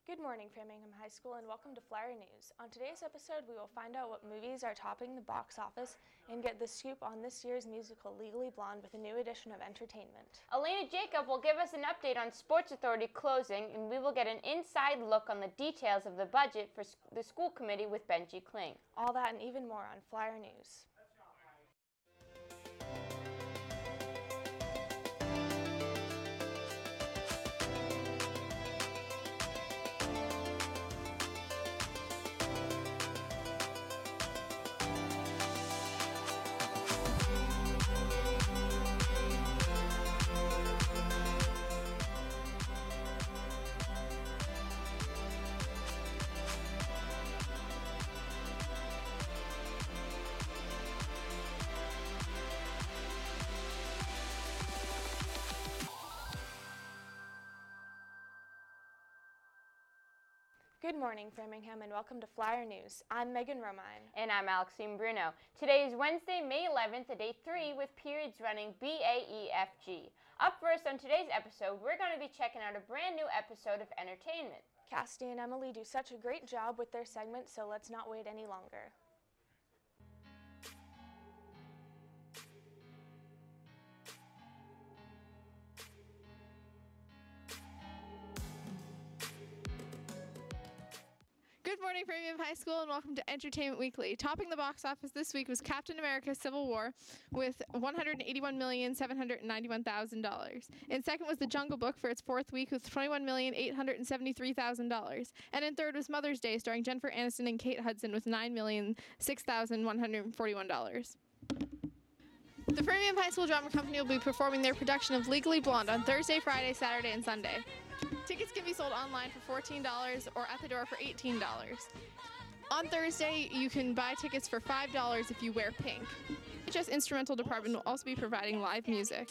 Good morning, Framingham High School, and welcome to Flyer News. On today's episode, we will find out what movies are topping the box office and get the scoop on this year's musical Legally Blonde with a new edition of entertainment. Elena Jacob will give us an update on Sports Authority closing, and we will get an inside look on the details of the budget for the school committee with Benji Kling. All that and even more on Flyer News. Good morning, Framingham, and welcome to Flyer News. I'm Megan Romine. And I'm Alexine Bruno. Today is Wednesday, May 11th at day 3 with periods running B, A, E, F, G. Up first on today's episode, we're going to be checking out a brand new episode of Entertainment. Cassidy and Emily do such a great job with their segment, so let's not wait any longer. Good morning, Framingham High School, and welcome to Entertainment Weekly. Topping the box office this week was Captain America: Civil War with $181,791,000. In second was The Jungle Book for its fourth week with $21,873,000. And in third was Mother's Day, starring Jennifer Aniston and Kate Hudson with $9,006,141. The Framingham High School Drama Company will be performing their production of Legally Blonde on Thursday, Friday, Saturday, and Sunday. Tickets can be sold online for $14 or at the door for $18. On Thursday, you can buy tickets for $5 if you wear pink. HHS Instrumental Department will also be providing live music.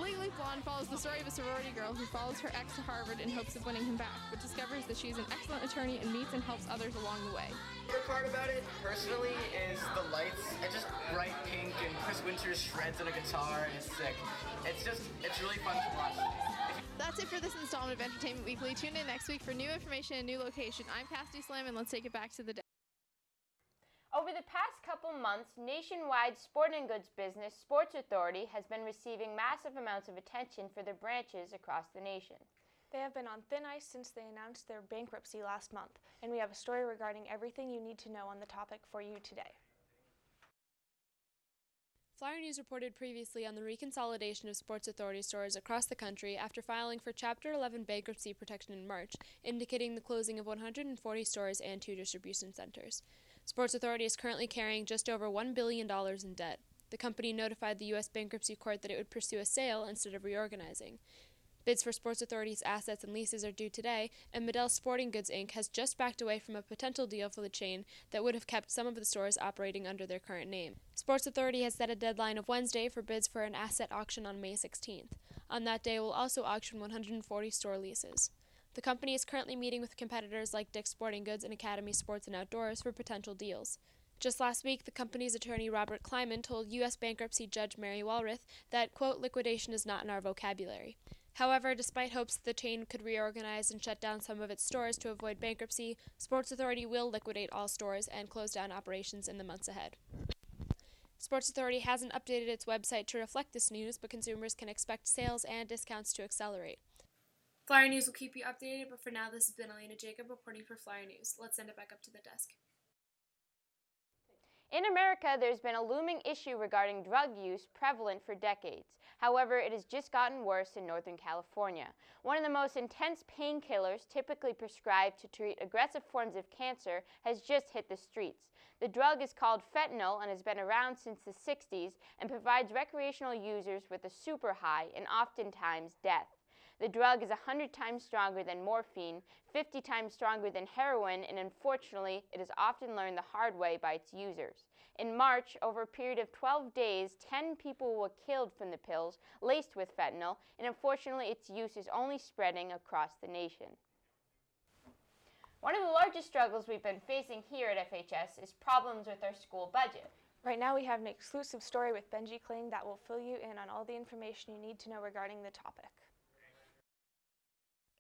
Legally Blonde follows the story of a sorority girl who follows her ex to Harvard in hopes of winning him back, but discovers that she's an excellent attorney and meets and helps others along the way. My favorite part about it, personally, is the lights. It's just bright pink, and Chris Winters shreds on a guitar, and it's sick. It's really fun to watch. That's it for this installment of Entertainment Weekly. Tune in next week for new information and new location. I'm Cassidy Slam, and let's take it back to the day. Over the past couple months, nationwide sporting goods business Sports Authority has been receiving massive amounts of attention for their branches across the nation. They have been on thin ice since they announced their bankruptcy last month, and we have a story regarding everything you need to know on the topic for you today. Flyer News reported previously on the reconsolidation of Sports Authority stores across the country after filing for Chapter 11 bankruptcy protection in March, indicating the closing of 140 stores and 2 distribution centers. Sports Authority is currently carrying just over $1 billion in debt. The company notified the U.S. Bankruptcy Court that it would pursue a sale instead of reorganizing. Bids for Sports Authority's assets and leases are due today, and Medell Sporting Goods, Inc. has just backed away from a potential deal for the chain that would have kept some of the stores operating under their current name. Sports Authority has set a deadline of Wednesday for bids for an asset auction on May 16th. On that day, it will also auction 140 store leases. The company is currently meeting with competitors like Dick's Sporting Goods and Academy Sports and Outdoors for potential deals. Just last week, the company's attorney Robert Kleiman told U.S. bankruptcy judge Mary Walrath that, quote, liquidation is not in our vocabulary. However, despite hopes that the chain could reorganize and shut down some of its stores to avoid bankruptcy, Sports Authority will liquidate all stores and close down operations in the months ahead. Sports Authority hasn't updated its website to reflect this news, but consumers can expect sales and discounts to accelerate. Flyer News will keep you updated, but for now, this has been Elena Jacob reporting for Flyer News. Let's send it back up to the desk. In America, there's been a looming issue regarding drug use prevalent for decades. However, it has just gotten worse in Northern California. One of the most intense painkillers typically prescribed to treat aggressive forms of cancer has just hit the streets. The drug is called fentanyl and has been around since the 60s and provides recreational users with a super high and oftentimes death. The drug is 100 times stronger than morphine, 50 times stronger than heroin, and unfortunately, it is often learned the hard way by its users. In March, over a period of 12 days, 10 people were killed from the pills laced with fentanyl, and unfortunately, its use is only spreading across the nation. One of the largest struggles we've been facing here at FHS is problems with our school budget. Right now we have an exclusive story with Benji Kling that will fill you in on all the information you need to know regarding the topic.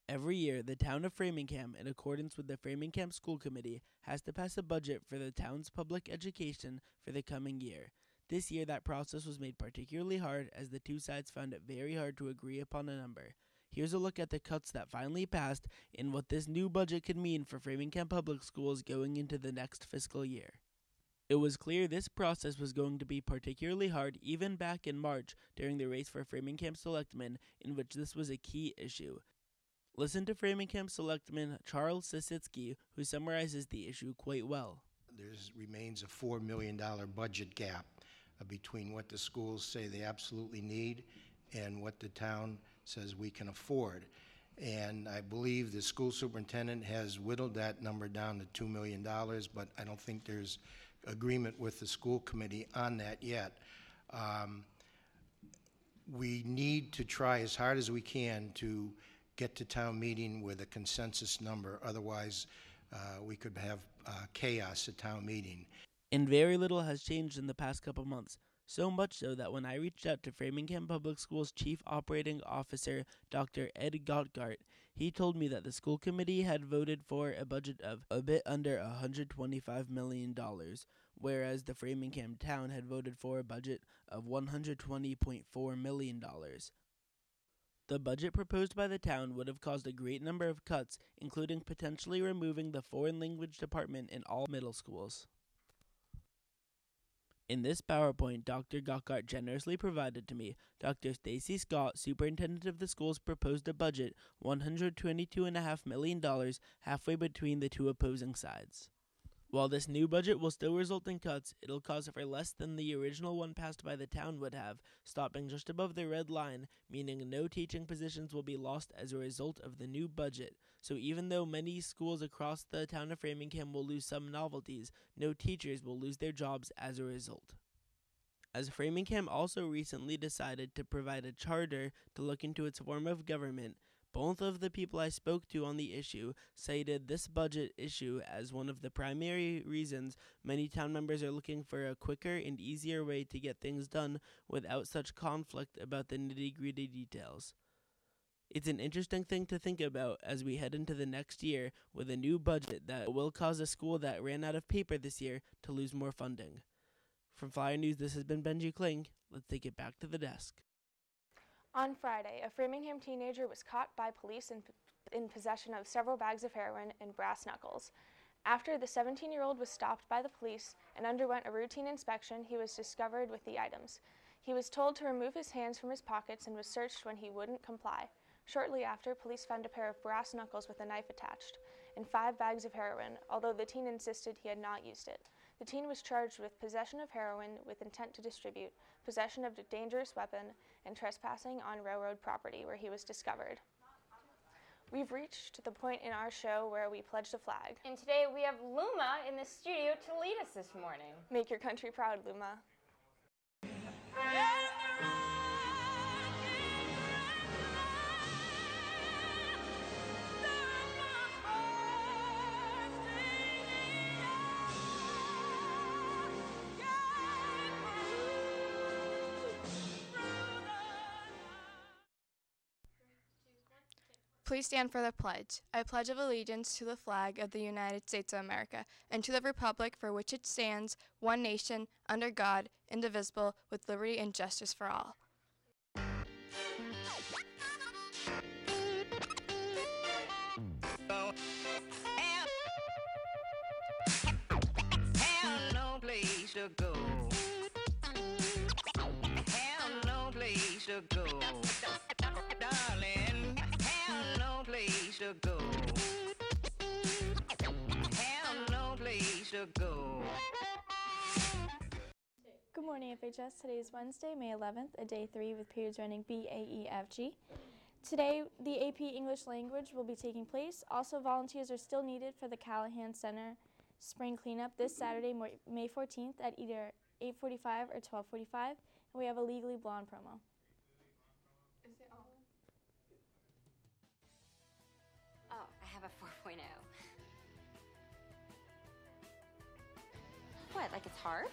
Every year, the town of Framingham, in accordance with the Framingham School Committee, has to pass a budget for the town's public education for the coming year. This year, that process was made particularly hard as the two sides found it very hard to agree upon a number. Here's a look at the cuts that finally passed and what this new budget could mean for Framingham Public Schools going into the next fiscal year. It was clear this process was going to be particularly hard even back in March during the race for Framingham Selectmen, in which this was a key issue. Listen to Framingham Selectman Charles Sisitsky, who summarizes the issue quite well. There remains a $4 million budget gap between what the schools say they absolutely need and what the town says we can afford. And I believe the school superintendent has whittled that number down to $2 million, but I don't think there's agreement with the school committee on that yet. We need to try as hard as we can to get to town meeting with a consensus number. Otherwise, we could have chaos at town meeting. And very little has changed in the past couple months. So much so that when I reached out to Framingham Public Schools Chief Operating Officer Dr. Ed Gottgart, he told me that the school committee had voted for a budget of a bit under $125 million, whereas the Framingham town had voted for a budget of $120.4 million. The budget proposed by the town would have caused a great number of cuts, including potentially removing the foreign language department in all middle schools. In this PowerPoint Dr. Gottgart generously provided to me, Dr. Stacy Scott, superintendent of the schools, proposed a budget $122.5 million, halfway between the two opposing sides. While this new budget will still result in cuts, it'll cause for less than the original one passed by the town would have, stopping just above the red line, meaning no teaching positions will be lost as a result of the new budget. So even though many schools across the town of Framingham will lose some novelties, no teachers will lose their jobs as a result. As Framingham also recently decided to provide a charter to look into its form of government, both of the people I spoke to on the issue cited this budget issue as one of the primary reasons many town members are looking for a quicker and easier way to get things done without such conflict about the nitty-gritty details. It's an interesting thing to think about as we head into the next year with a new budget that will cause a school that ran out of paper this year to lose more funding. From Flyer News, this has been Benji Kling. Let's take it back to the desk. On Friday, a Framingham teenager was caught by police in possession of several bags of heroin and brass knuckles. After the 17-year-old was stopped by the police and underwent a routine inspection, he was discovered with the items. He was told to remove his hands from his pockets and was searched when he wouldn't comply. Shortly after, police found a pair of brass knuckles with a knife attached and 5 bags of heroin, although the teen insisted he had not used it. The teen was charged with possession of heroin with intent to distribute, possession of a dangerous weapon, and trespassing on railroad property where he was discovered. We've reached the point in our show where we pledge the flag. And today we have Luma in the studio to lead us this morning. Make your country proud, Luma. Please stand for the pledge. I pledge of allegiance to the flag of the United States of America and to the republic for which it stands, one nation, under God, indivisible, with liberty and justice for all. Have no place to go. Have no place to go. Darling, have no place to go. Have no place to go. Good morning, FHS. Today is Wednesday, May 11th, a day 3 with periods running B, A, E, F, G. Today, the AP English Language will be taking place. Also, volunteers are still needed for the Callahan Center Spring Cleanup this Saturday, May 14th at either 8:45 or 12:45, and we have a Legally Blonde promo. Is it on? Oh, I have a 4.0. What, like it's hard?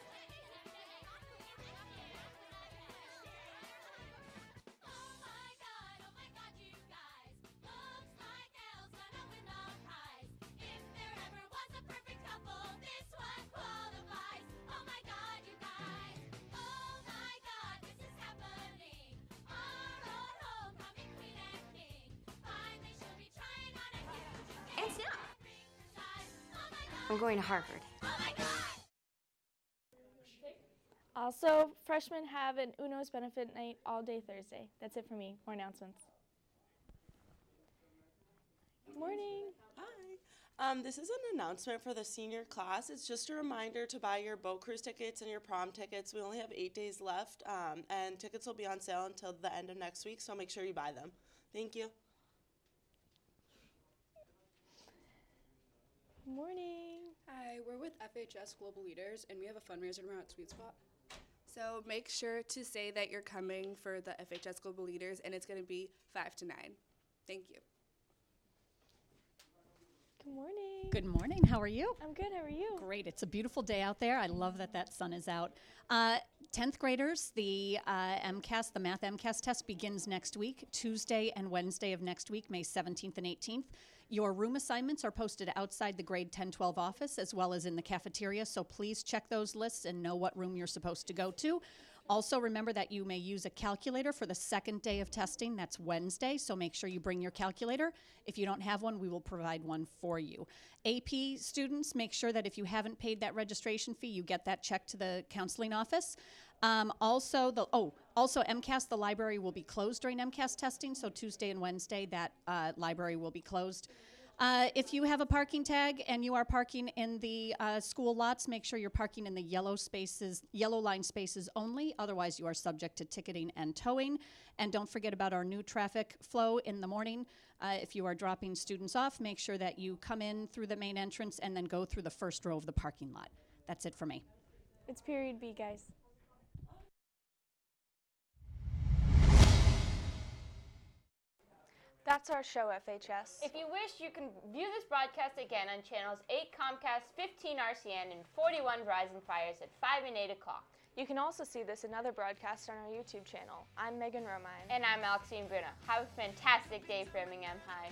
I'm going to Harvard. Also, freshmen have an UNO's benefit night all day Thursday. That's it for me. More announcements. Good morning. Hi. This is an announcement for the senior class. It's just a reminder to buy your boat cruise tickets and your prom tickets. We only have 8 days left, and tickets will be on sale until the end of next week, so make sure you buy them. Thank you. Good morning. Hi, we're with FHS Global Leaders, and we have a fundraiser tomorrow at Sweet Spot. So make sure to say that you're coming for the FHS Global Leaders, and it's going to be 5 to 9. Thank you. Good morning. Good morning. How are you? I'm good. How are you? Great. It's a beautiful day out there. I love that sun is out. 10th graders, the MCAS, the Math MCAS test begins next week, Tuesday and Wednesday of next week, May 17th and 18th. Your room assignments are posted outside the grade 10-12 office as well as in the cafeteria, so please check those lists and know what room you're supposed to go to. Also, remember that you may use a calculator for the second day of testing. That's Wednesday, so make sure you bring your calculator. If you don't have one, we will provide one for you. AP students, make sure that if you haven't paid that registration fee, you get that check to the counseling office. Also, MCAS, the library will be closed during MCAS testing, so Tuesday and Wednesday, that library will be closed. If you have a parking tag and you are parking in the school lots, make sure you're parking in the yellow line spaces only. Otherwise, you are subject to ticketing and towing. And don't forget about our new traffic flow in the morning. If you are dropping students off, make sure that you come in through the main entrance and then go through the first row of the parking lot. That's it for me. It's period B, guys. That's our show, FHS. If you wish, you can view this broadcast again on channels 8 Comcast, 15 RCN, and 41 Verizon Fios at 5 and 8 o'clock. You can also see this another broadcast on our YouTube channel. I'm Megan Romine. And I'm Alexine Bruna. Have a fantastic day, Framingham High.